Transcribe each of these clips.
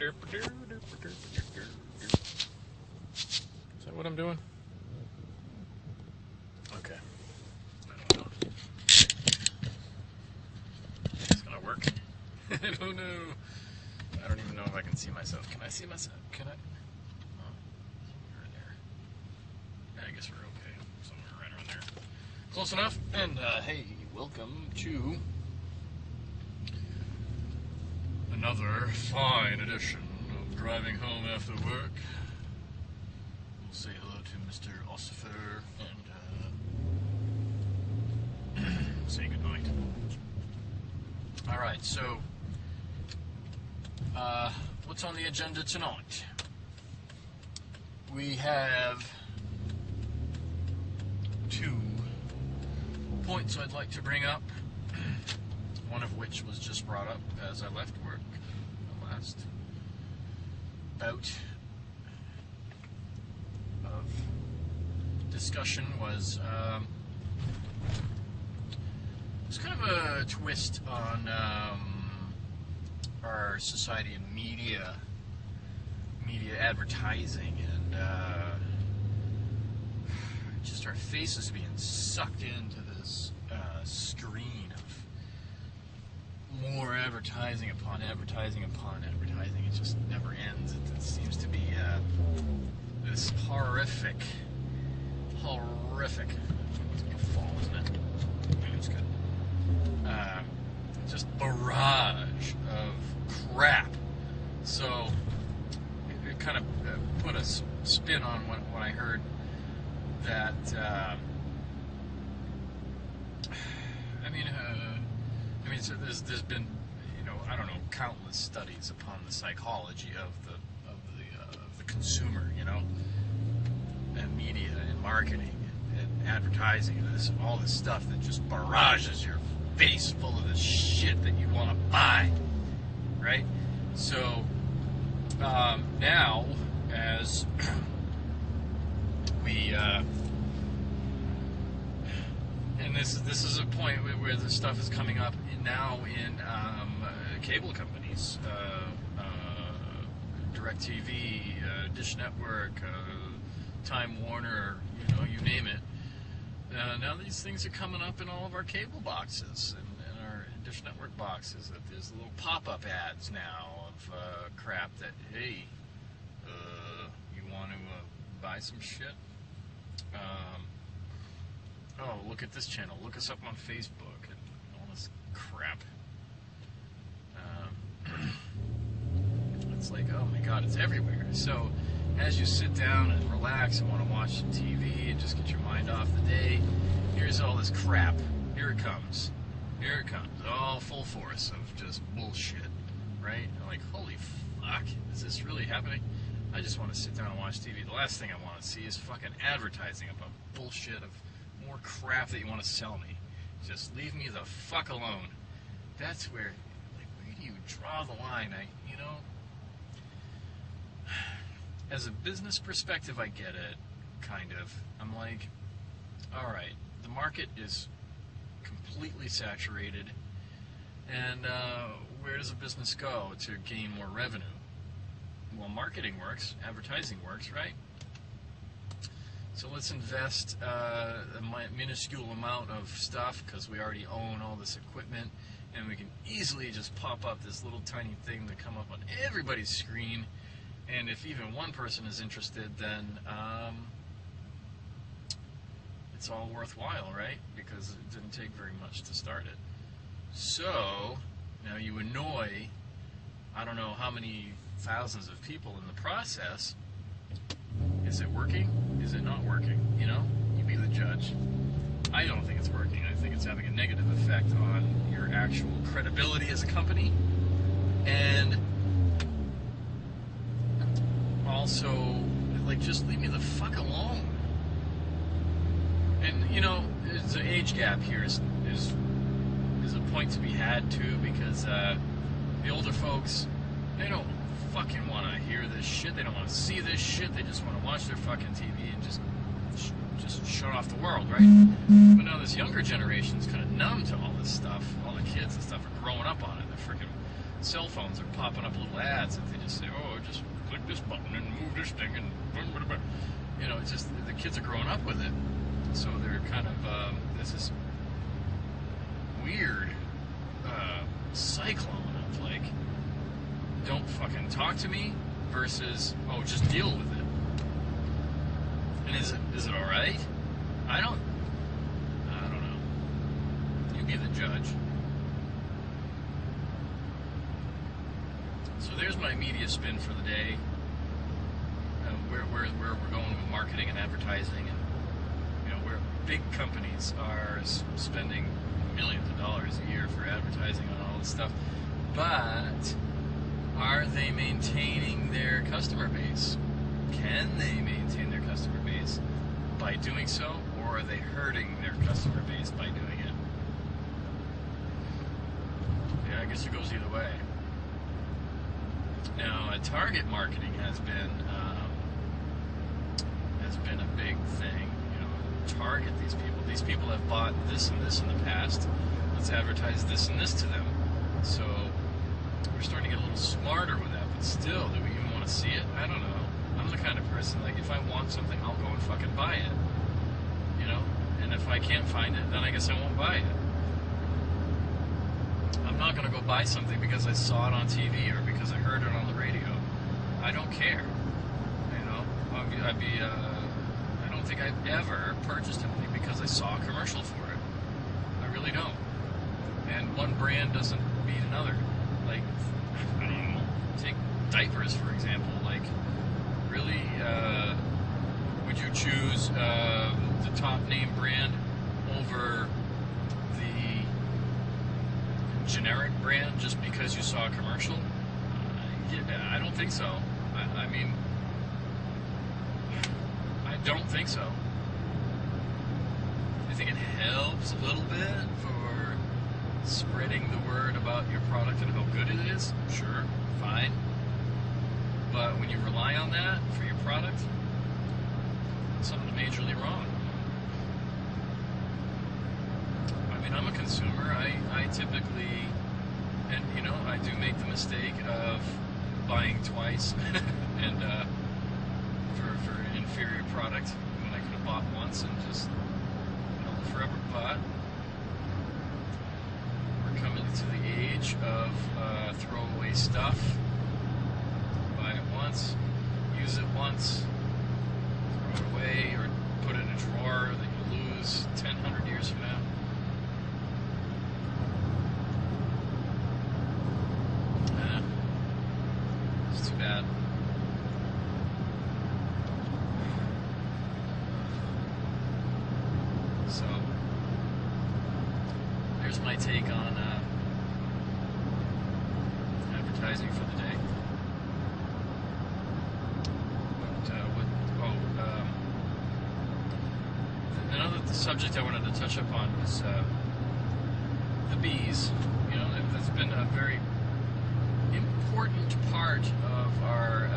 Is that what I'm doing? Okay. I don't know. It's gonna work. I don't know. I don't even know if I can see myself. Can I see myself? Can I? Oh, right there. Yeah, I guess we're okay. Somewhere right around there. Close enough. And hey, welcome to another fine edition of Driving Home After Work. We'll say hello to Mr. Ossifer and say goodnight. Alright, so what's on the agenda tonight? We have 2 points I'd like to bring up, one of which was just brought up as I left work. The last bout of discussion was it's kind of a twist on our society and media advertising, and just our faces being sucked into this screen of more advertising upon advertising upon advertising. It just never ends. It seems to be this horrific. It's gonna fall, isn't it? It's good. Just barrage of crap. So it kind of put a spin on when I heard that. So there's been, I don't know, countless studies upon the psychology of the consumer, and media and marketing and advertising and all this stuff that just barrages your face full of this shit that you want to buy, right? So now, as we and this is a point where this stuff is coming up now in cable companies, DirecTV, Dish Network, Time Warner, you name it. Now these things are coming up in all of our cable boxes and our Dish Network boxes. That there's little pop-up ads now of crap that, hey, you want to buy some shit? Oh, look at this channel. Look us up on Facebook and all this crap. It's like, oh my God, it's everywhere. So, as you sit down and relax and want to watch some TV and just get your mind off the day, here's all this crap. Here it comes. Here it comes. All full force of just bullshit, right? I'm like, holy fuck, is this really happening? I just want to sit down and watch TV. The last thing I want to see is fucking advertising about bullshit of more crap that you want to sell me. Just leave me the fuck alone. That's where do you draw the line? As a business perspective, I get it, kind of. I'm like, all right, the market is completely saturated, and where does a business go to gain more revenue? Well, marketing works, advertising works, right? So let's invest a minuscule amount of stuff, because we already own all this equipment, and we can easily just pop up this little tiny thing to come up on everybody's screen. And if even one person is interested, then it's all worthwhile, right? Because it didn't take very much to start it. So now you annoy, I don't know how many thousands of people in the process. Is it working? Is it not working? You be the judge. I don't think it's working. I think it's having a negative effect on your actual credibility as a company. And also, just leave me the fuck alone. And, there's an age gap here is a point to be had, too, because the older folks, they don't fucking want to hear this shit. They don't want to see this shit. They just want to watch their fucking TV and just shut off the world, right? But now this younger generation's kind of numb to all this stuff. All the kids and stuff are growing up on it. Their freaking cell phones are popping up little ads that they just say, kids are growing up with it, so they're kind of there's this weird cyclone of like, don't fucking talk to me versus, oh, just deal with it. And is it all right? I don't know. You be the judge. So there's my media spin for the day. Where we're going with marketing and advertising, and where big companies are spending millions of dollars a year for advertising on all this stuff, but are they maintaining their customer base? Can they maintain their customer base by doing so, or are they hurting their customer base by doing it? Yeah, I guess it goes either way. Now, target marketing has been a big thing. Target these people. These people have bought this and this in the past. Let's advertise this and this to them. So we're starting to get a little smarter with that, but still, do we even want to see it? I don't know. I'm the kind of person, like, if I want something, I'll go and fucking buy it. And if I can't find it, then I guess I won't buy it. I'm not going to go buy something because I saw it on TV or because I heard it on the radio. I don't care. I don't think I've ever purchased anything because I saw a commercial for it. I really don't. And one brand doesn't beat another. Like, I don't know, take diapers, for example. Like, really, would you choose the top name brand over the generic brand just because you saw a commercial? Yeah, I don't think so. I mean, I don't think so. I think it helps a little bit for spreading the word about your product and how good it is. Sure, fine. But when you rely on that for your product, something's majorly wrong. I mean, I'm a consumer. I typically, and I do make the mistake of buying twice and for an inferior product when I could have bought once and just held it forever. But we're coming to the age of throwaway stuff. Buy it once, use it once, throw it away, or put it in a drawer that you lose 100 years from now. It's too bad. So, there's my take on advertising for the day. Another subject I wanted to touch upon was the bees. That's been a very important part of our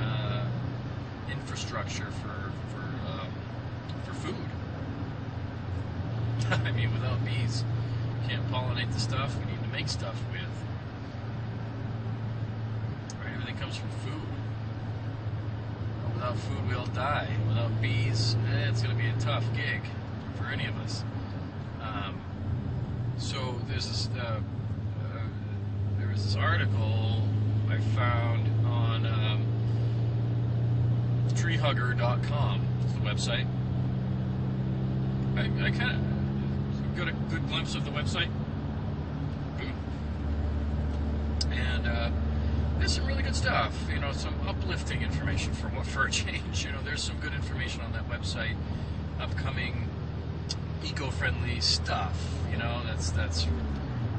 infrastructure for food. I mean, without bees, you can't pollinate the stuff we need to make stuff with. Right? Everything comes from food. Without food, we all die. Without bees, it's going to be a tough gig for any of us. So there's this there was this article I found on treehugger.com. It's the website. I kind of got a good glimpse of the website, and there's some really good stuff. Some uplifting information for a change. There's some good information on that website. Upcoming eco-friendly stuff. That's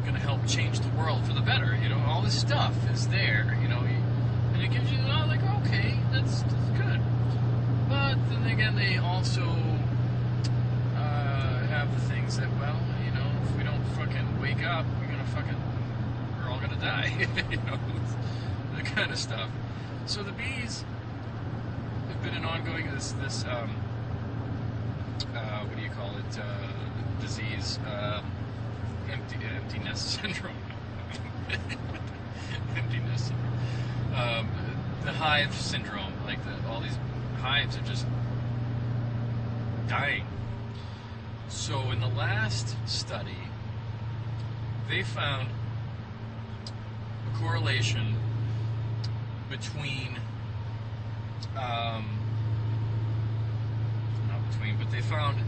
going to help change the world for the better. All this stuff is there. And it gives you like, okay, that's good. But then again, they also have the things that, well, if we don't fucking wake up, we're all gonna die. That kind of stuff. So the bees have been an ongoing this what do you call it? Disease, empty nest syndrome. Empty nest syndrome. The hive syndrome, like all these hives are just dying. So in the last study, they found a correlation between, but they found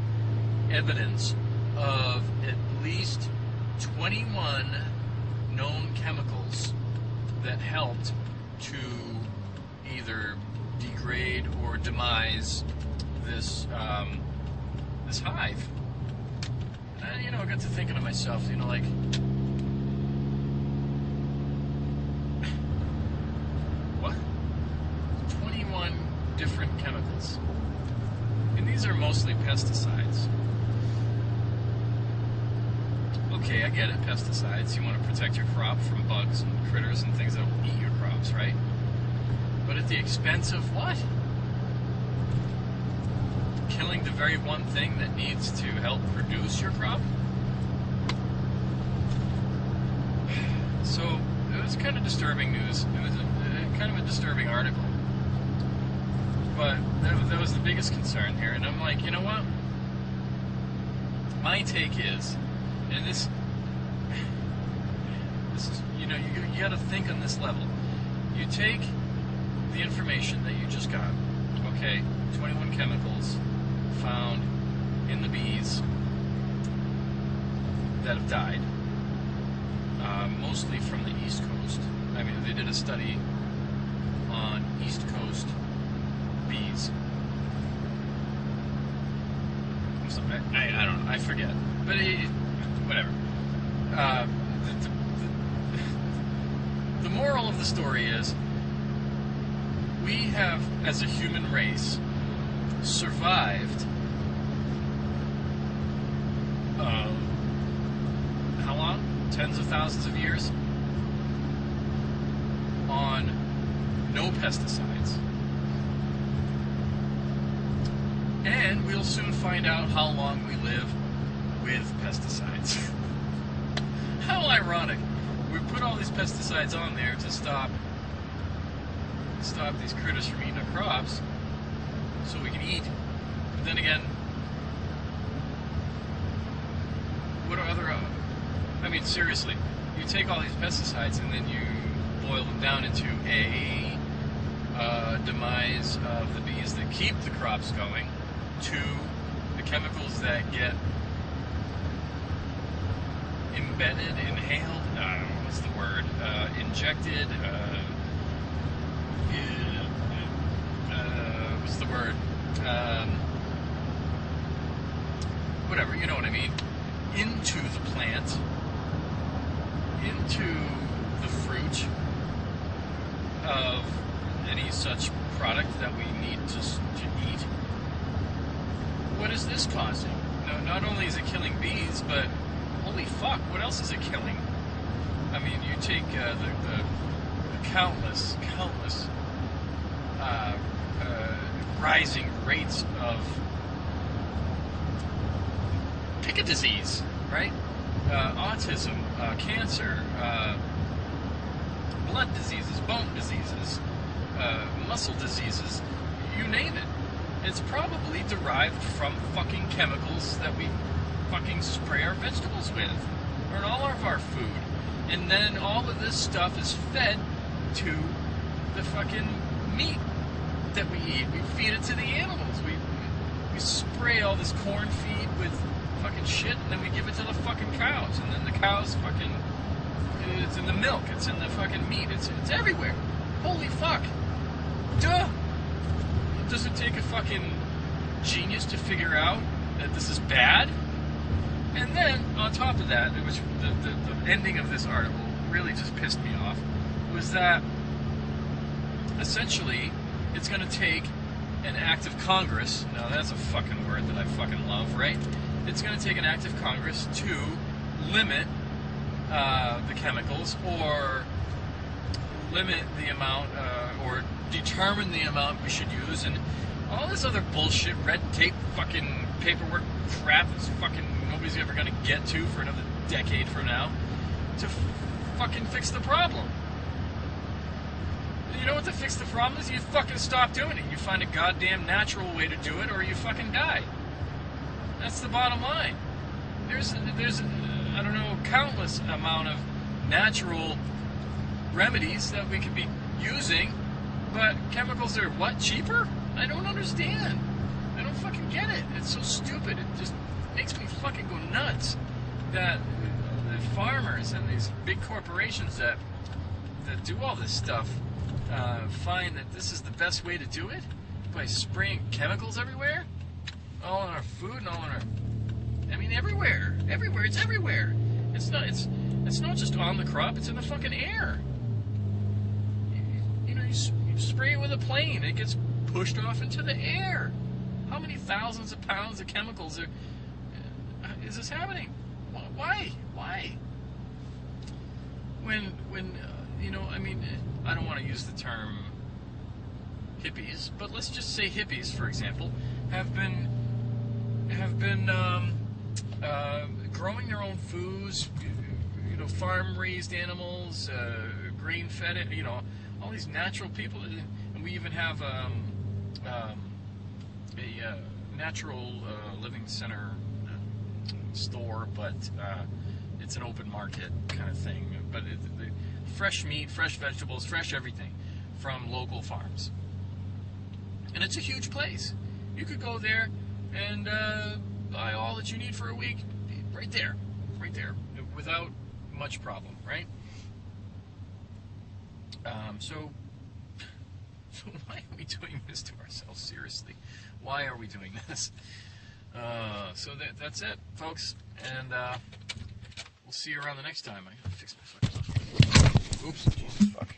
evidence of at least 21 known chemicals that helped to either degrade or demise this this hive. And I got to thinking to myself, like, what? 21 different chemicals. And these are mostly pesticides. Okay, I get it, pesticides. You want to protect your crop from bugs and critters and things that will eat your crops, right? But at the expense of what? Killing the very one thing that needs to help produce your crop? So, it was kind of disturbing news. It was kind of a disturbing article. But that was the biggest concern here. And I'm like, you know what? My take is, and this is, you got to think on this level. You take the information that you just got, okay, 21 chemicals found in the bees that have died, mostly from the East Coast. I mean, they did a study on East Coast bees. I don't know, I forget. But whatever. The moral of the story is, we have, as a human race, survived how long? Tens of thousands of years on no pesticides. And we'll soon find out how long we live with pesticides. How ironic. We put all these pesticides on there to stop these critters from eating our crops so we can eat. But then again, what are other... I mean, seriously, you take all these pesticides and then you boil them down into a demise of the bees that keep the crops going, to the chemicals that get embedded, inhaled, what's the word, injected, what's the word, whatever, you know what I mean, into the plant, into the fruit of any such product that we need to eat. What is this causing? No, not only is it killing bees, but holy fuck, what else is it killing? I mean, you take the countless rising rates of, pick a disease, right? Autism, cancer, blood diseases, bone diseases, muscle diseases, you name it. It's probably derived from fucking chemicals that we fucking spray our vegetables with, or in all of our food. And then all of this stuff is fed to the fucking meat that we eat. We feed it to the animals. We spray all this corn feed with fucking shit, and then we give it to the fucking cows. And then the cows fucking... It's in the milk. It's in the fucking meat. It's everywhere. Holy fuck. Duh! Does it take a fucking genius to figure out that this is bad? And then, on top of that, which the ending of this article really just pissed me off, was that essentially it's going to take an act of Congress. Now that's a fucking word that I fucking love, right? It's going to take an act of Congress to limit the chemicals, or limit the amount, or determine the amount we should use, and all this other bullshit, red tape, fucking paperwork crap that's fucking nobody's ever going to get to for another decade from now, to fucking fix the problem. You know what to fix the problem is? You fucking stop doing it. You find a goddamn natural way to do it, or you fucking die. That's the bottom line. There's I don't know, countless amount of natural remedies that we could be using, but chemicals are what, cheaper? I don't understand. I don't fucking get it. It's so stupid. It just makes me fucking go nuts that the farmers and these big corporations that do all this stuff find that this is the best way to do it by spraying chemicals everywhere, all in our food and all in our, I mean, everywhere, it's everywhere. It's not just on the crop, it's in the fucking air. You know, you spray it with a plane, it gets pushed off into the air. How many thousands of pounds of chemicals is this happening? Why? When you know, I mean, I don't want to use the term hippies, but let's just say hippies, for example, have been growing their own foods, you know, farm-raised animals, grain-fed, you know, all these natural people, and we even have a natural living center store, but it's an open market kind of thing. But fresh meat, fresh vegetables, fresh everything from local farms. And it's a huge place. You could go there and buy all that you need for a week right there, without much problem, right? So why are we doing this to ourselves? Seriously, why are we doing this? So that's it, folks, and we'll see you around the next time. I gotta fix my fucking. Oops, Jesus fuck.